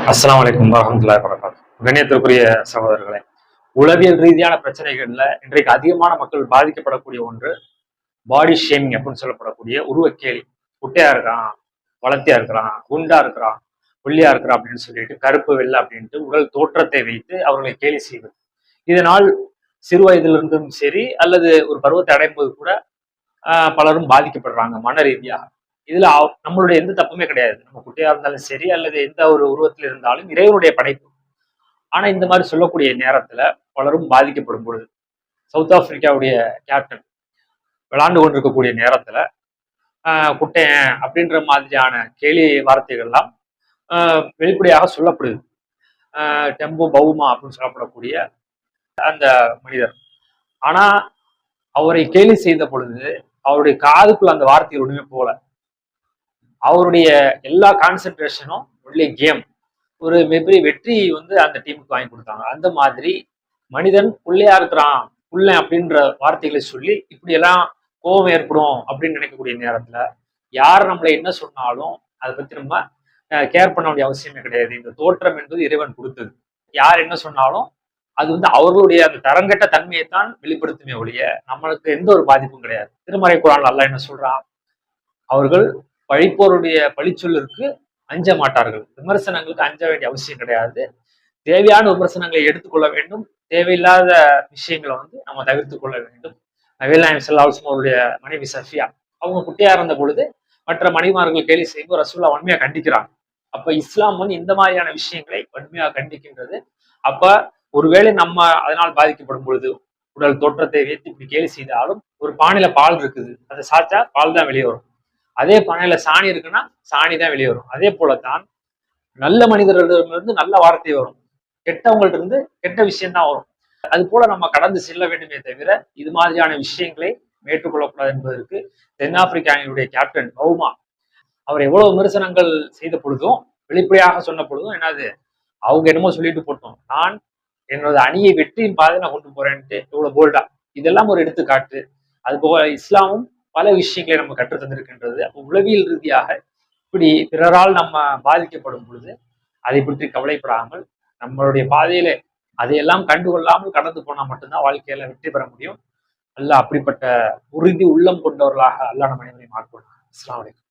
அஸ்ஸலாமு அலைக்கும் வரஹ்மத்துல்லாஹி வபரகாத்துஹு. கண்ணியத்திற்குரிய சகோதரர்களே, உளவியல் ரீதியான பிரச்சனைகள்ல இன்றைக்கு அதிகமான மக்கள் பாதிக்கப்படக்கூடிய ஒன்று பாடி ஷேமிங் அப்படின்னு சொல்லப்படக்கூடிய உருவக்கேலி. குட்டையா இருக்கிறான், வளர்த்தியா இருக்கிறான், குண்டா இருக்கிறான், ஒல்லியா இருக்கிறான் அப்படின்னு சொல்லிட்டு கருப்பு வெள்ளை அப்படின்ட்டு உடல் தோற்றத்தை வைத்து அவர்களை கேலி செய்வது. இதனால் சிறு வயதிலிருந்தும் சரி அல்லது ஒரு பருவத்தை அடையும் போது கூட பலரும் பாதிக்கப்படுறாங்க மன ரீதியாக. இதுல நம்மளுடைய எந்த தப்புமே கிடையாது. நம்ம குட்டியா இருந்தாலும் சரி அல்லது எந்த ஒரு உருவத்தில் இருந்தாலும் இறைவனுடைய படைப்பு. ஆனா இந்த மாதிரி சொல்லக்கூடிய நேரத்துல பலரும் பாதிக்கப்படும் பொழுது சவுத் ஆப்பிரிக்காவுடைய கேப்டன் விளையாண்டு கொண்டிருக்கக்கூடிய நேரத்துல குட்டையன் அப்படின்ற மாதிரியான கேலி வார்த்தைகள்லாம் வெளிப்படையாக சொல்லப்படுது. டெம்போ பவுமா அப்படின்னு சொல்லப்படக்கூடிய அந்த மனிதர். ஆனா அவரை கேலி செய்த பொழுது அவருடைய காதுக்குள்ள அந்த வார்த்தைகள் ஒண்ணுமே போல. அவருடைய எல்லா கான்சென்ட்ரேஷனும் ஒன்லி கேம். ஒரு மிகப்பெரிய வெற்றி வந்து அந்த டீமுக்கு வாங்கி கொடுத்தாங்க. அந்த மாதிரி மனிதன் புள்ளையா இருக்கிறான், புள்ளன் அப்படின்ற வார்த்தைகளை சொல்லி இப்படி எல்லாம் கோபம் ஏற்படும் அப்படின்னு நினைக்கக்கூடிய நேரத்துல யார் நம்மளை என்ன சொன்னாலும் அதை பத்தி நம்ம கேர் பண்ண வேண்டிய அவசியமே கிடையாது. இந்த தோற்றம் என்பது இறைவன் கொடுத்தது. யார் என்ன சொன்னாலும் அது வந்து அவர்களுடைய அந்த தரங்கட்ட தன்மையைத்தான் வெளிப்படுத்துமே ஒழிய நம்மளுக்கு எந்த ஒரு பாதிப்பும் கிடையாது. திருமறை குர்ஆன்ல அல்லாஹ் என்ன சொல்றான்? அவர்கள் பழிப்போருடைய பழிச்சொல்லிற்கு அஞ்ச மாட்டார்கள். விமர்சனங்களுக்கு அஞ்ச வேண்டிய அவசியம் கிடையாது. தேவையான விமர்சனங்களை எடுத்துக்கொள்ள வேண்டும். தேவையில்லாத விஷயங்களை வந்து நம்ம தவிர்த்து கொள்ள வேண்டும். நபிகள் நாயகம் ஸல்லல்லாஹு அலைஹி வஸல்லம் அவருடைய மனைவி சஃபியா அவங்க குட்டியா இருந்த பொழுது மற்ற மனைவிமார்கள் கேலி செய்து ரசூலுல்லாஹ் வன்மையா கண்டிக்கிறாங்க. அப்ப இஸ்லாம் வந்து இந்த மாதிரியான விஷயங்களை வன்மையாக கண்டிக்கின்றது. அப்ப ஒருவேளை நம்ம அதனால் பாதிக்கப்படும் பொழுது உடல் தோற்றத்தை வைத்து இப்படி கேலி செய்தாலும் ஒரு பானையில பால் இருக்குது, அதை சாச்சா பால் தான் வெளியே வரும். அதே பானையில சாணி இருக்குன்னா சாணி தான் வெளியே வரும். அதே போலத்தான் நல்ல மனிதர்களிடமிருந்து நல்ல வார்த்தை வரும், கெட்டவங்கள்ட்ட இருந்து கெட்ட விஷயம் தான் வரும். அது போல நம்ம கடந்து செல்ல வேண்டுமே தவிர இது மாதிரியான விஷயங்களை ஏற்றுக்கொள்ளக்கூடாது என்பதற்கு தென்னாப்பிரிக்க அணியினுடைய கேப்டன் பவுமா அவர் எவ்வளவு விமர்சனங்கள் செய்த பொழுதும் வெளிப்படையாக சொன்ன பொழுதும் என்னது அவங்க என்னமோ சொல்லிட்டு போட்டோம், நான் என்னோட அணியை வெற்றியின் பாதையில நான் கொண்டு போறேன்ட்டு இவ்வளவு போல்டா. இதெல்லாம் ஒரு எடுத்துக்காட்டு. அது போக இஸ்லாமும் பல விஷயங்களை நம்ம கற்று தந்திருக்கின்றது. அப்போ உளவியல் ரீதியாக இப்படி பிறரால் நம்ம பாதிக்கப்படும் பொழுது அதை பற்றி கவலைப்படாமல் நம்மளுடைய பாதையில அதையெல்லாம் கண்டுகொள்ளாமல் கடந்து போனா மட்டும்தான் வாழ்க்கையில வெற்றி பெற முடியும். அல்லாஹ் அப்படிப்பட்ட உறுதி உள்ளம் கொண்டவர்களாக அல்லாஹ் நம்ம அனைவரையும் ஆக்குவானாக. அஸ்ஸலாமு அலைக்கும்.